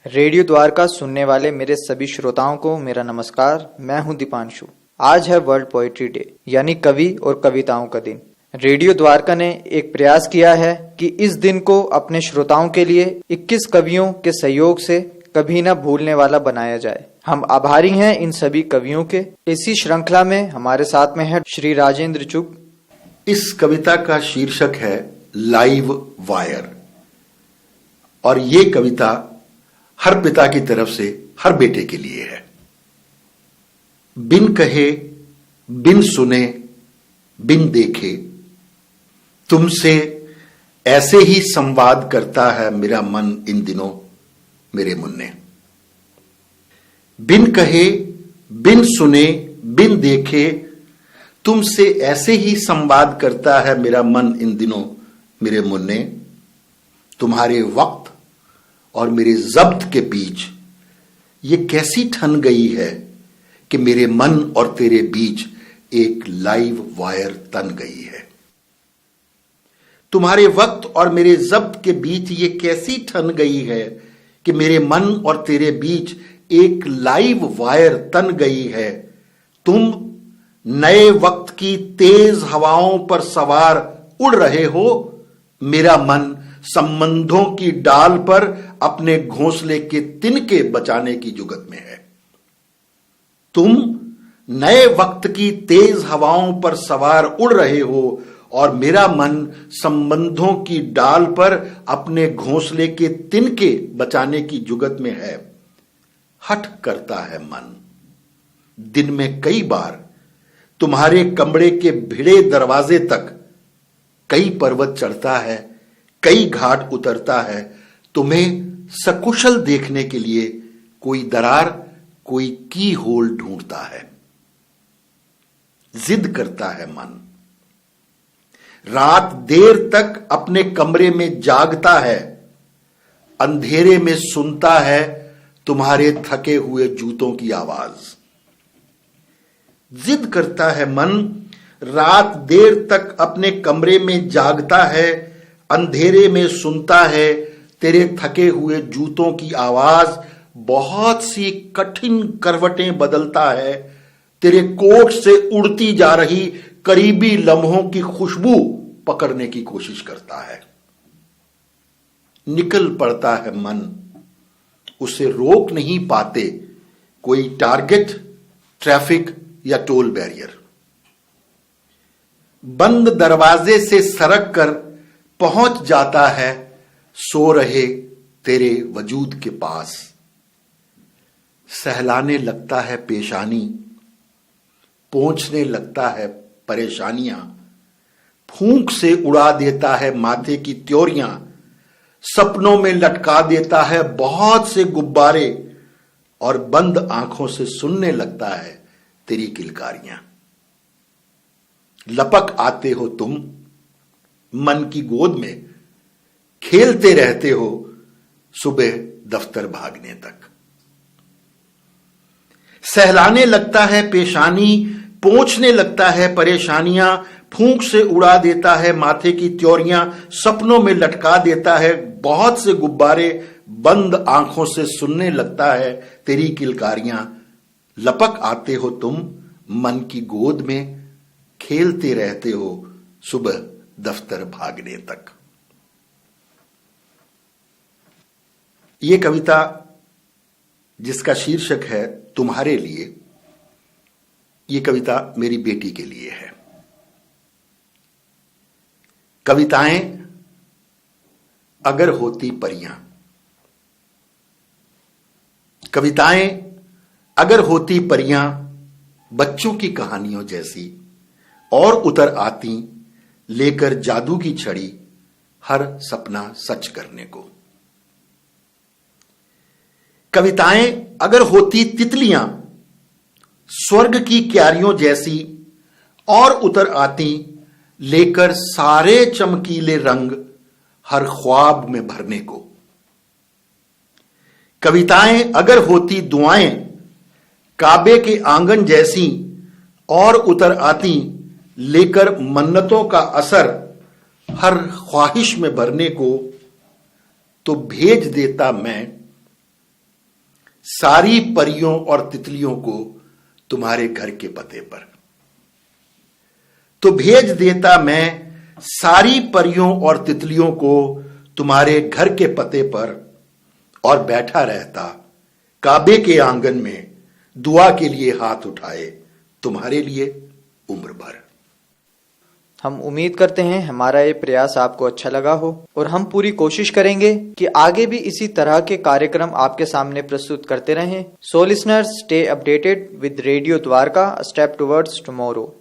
Radio Dwarka सुनने वाले मेरे सभी श्रोताओं को मेरा नमस्कार। मैं हूं दीपांशु। आज है वर्ल्ड पोएट्री डे यानी कवि और कविताओं का दिन। रेडियो द्वारका ने एक प्रयास किया है कि इस दिन को अपने श्रोताओं के लिए 21 कवियों के सहयोग से कभी न भूलने वाला बनाया जाए। हम आभारी हैं इन सभी कवियों के। इसी श्रृंखला में हमारे साथ में है श्री राजेंद्र चुग। इस कविता का शीर्षक है लाइव वायर और ये कविता हर पिता की तरफ से हर बेटे के लिए है। बिन कहे, बिन सुने, बिन देखे, तुमसे ऐसे ही संवाद करता है मेरा मन इन दिनों मेरे मुन्ने। बिन कहे, बिन सुने, बिन देखे, तुमसे ऐसे ही संवाद करता है मेरा मन इन दिनों मेरे मुन्ने। तुम्हारे वक्त और मेरे जब्त के बीच ये कैसी ठन गई है कि मेरे मन और तेरे बीच एक लाइव वायर तन गई है। तुम्हारे वक्त और मेरे जब्त के बीच ये कैसी ठन गई है कि मेरे मन और तेरे बीच एक लाइव वायर तन गई है। तुम नए वक्त की तेज हवाओं पर सवार उड़ रहे हो, मेरा मन संबंधों की डाल पर अपने घोंसले के तिनके बचाने की जुगत में है। तुम नए वक्त की तेज हवाओं पर सवार उड़ रहे हो और मेरा मन संबंधों की डाल पर अपने घोंसले के तिनके बचाने की जुगत में है। हठ करता है मन दिन में कई बार तुम्हारे कमरे के भिड़े दरवाजे तक। कई पर्वत चढ़ता है, कई घाट उतरता है, तुम्हें सकुशल देखने के लिए कोई दरार, कोई की होल ढूंढता है। जिद करता है मन, रात देर तक अपने कमरे में जागता है, अंधेरे में सुनता है तुम्हारे थके हुए जूतों की आवाज। जिद करता है मन, रात देर तक अपने कमरे में जागता है, अंधेरे में सुनता है तेरे थके हुए जूतों की आवाज। बहुत सी कठिन करवटें बदलता है, तेरे कोट से उड़ती जा रही करीबी लम्हों की खुशबू पकड़ने की कोशिश करता है। निकल पड़ता है मन, उसे रोक नहीं पाते कोई टारगेट, ट्रैफिक या टोल बैरियर। बंद दरवाजे से सरक कर पहुंच जाता है सो रहे तेरे वजूद के पास। सहलाने लगता है पेशानी, पोंछने लगता है परेशानियां, फूंक से उड़ा देता है माथे की त्योरियां, सपनों में लटका देता है बहुत से गुब्बारे और बंद आंखों से सुनने लगता है तेरी किलकारियां। लपक आते हो तुम मन की गोद में, खेलते रहते हो सुबह दफ्तर भागने तक। सहलाने लगता है पेशानी, पोंछने लगता है परेशानियां, फूंक से उड़ा देता है माथे की त्योरियां, सपनों में लटका देता है बहुत से गुब्बारे, बंद आंखों से सुनने लगता है तेरी किलकारियां। लपक आते हो तुम मन की गोद में, खेलते रहते हो सुबह दफ्तर भागने तक। यह कविता जिसका शीर्षक है तुम्हारे लिए, यह कविता मेरी बेटी के लिए है। कविताएं अगर होती परियां, कविताएं अगर होती परियां बच्चों की कहानियों जैसी, और उतर आती लेकर जादू की छड़ी हर सपना सच करने को। कविताएं अगर होती तितलियां स्वर्ग की क्यारियों जैसी, और उतर आती लेकर सारे चमकीले रंग हर ख्वाब में भरने को। कविताएं अगर होती दुआएं काबे के आंगन जैसी, और उतर आती लेकर मन्नतों का असर हर ख्वाहिश में भरने को, तो भेज देता मैं सारी परियों और तितलियों को तुम्हारे घर के पते पर। तो भेज देता मैं सारी परियों और तितलियों को तुम्हारे घर के पते पर, और बैठा रहता काबे के आंगन में दुआ के लिए हाथ उठाए तुम्हारे लिए उम्र भर। हम उम्मीद करते हैं हमारा ये प्रयास आपको अच्छा लगा हो, और हम पूरी कोशिश करेंगे कि आगे भी इसी तरह के कार्यक्रम आपके सामने प्रस्तुत करते रहें। So listeners, stay updated with radio Dwarka, step towards tomorrow.